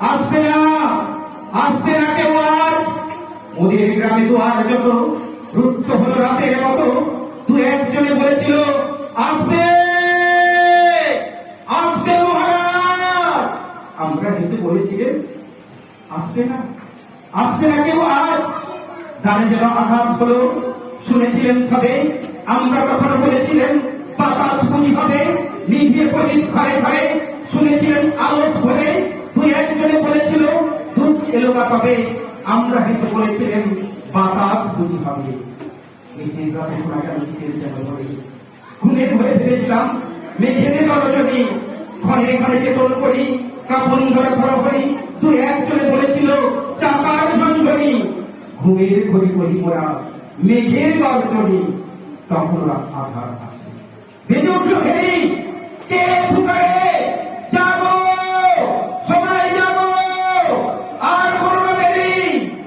আসবে না, আসবে না কেউ আজ। মোদের গ্রামে দুয়ার যত রুদ্ধ হলো রাতের মতো, দু একজনে বলেছিল আসবে, আসবে মহারাজ। আমরা হেসে বলেছিলেন আসবে না, আসবে না কেউ আজ। দ্বারে যেন আঘাত হলো, শুনেছিলেন সবে, আমরা তখন বলেছিলেন বাতাস পুঁজি হবে, নিভিয়ে প্রদীপ ঘরে ঘরে, শুনেছিলেন আলোক ভরে। দু একজনে বলেছিল দুধ এলো বা তবে, আমরা হেসে বলেছিলেন বাতাস পুঁজি হবে। মিছিল রথে শোনা গেল মিছিল যেন ধরে, ঘুমে ঘুরে ভেবেছিলাম মেঘের গরজনী, ঘরে ঘরে চেতন করি, কাপন ধরে ঘর করি। দু একজনে বলেছিল চাকার ঝঞ্ঝনি, ঘুমের ঘড়ি করি মোরা মেঘের গর্জনী। তখন আধার আসে, বেজে উঠল ফেরি, কে ঠুকারে যাবো, সবাই যাবো, আর কোনো না দেরি।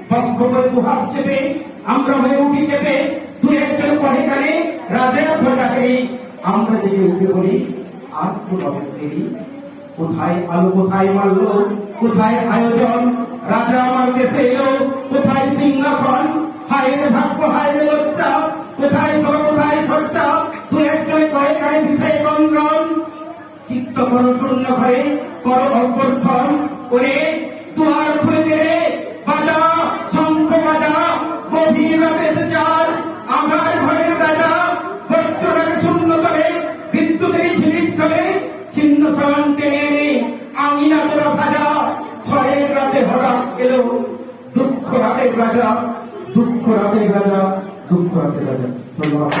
বক্ষ বই দুহাত চেপে আমরা হয়ে উঠি চেপে, দু একজন পরে কানে রাজের খোঁজাহারি। আমরা জেগে উঠে বলি আর কোনো দেরি। কোথায় আলো, কোথায় মাল্য, কোথায় আয়োজন, রাজা আমার দেশে এলো, কোথায় সিংহাসন। হায় রে ভাগ্য, হায় রে লজ্জা, কোথায় সভা, কোথায় সজ্জা। দু একজনে করে কানে পিঠাই কন্দ্রন, চিত্ত করো শূন্য ঘরে, করো অভ্যর্থন করে। দুয়ার খুলে দিলে বাজা, শঙ্খ বাজা, গভীর রাতে এসেছে আর আমার ঘরের রাজা। বজ্রটাকে শূন্য তলে বিদ্যুতেরই ঝিলিক চলে, ছিন্ন শয়ন টেনে এনে আঙিনা তোরা সাজা। ছয়ের রাতে হঠাৎ এলো দুঃখ রাতের রাজা, দুঃখ রাতের রাজা, দুঃখ রাতের রাজা। ধন্যবাদ।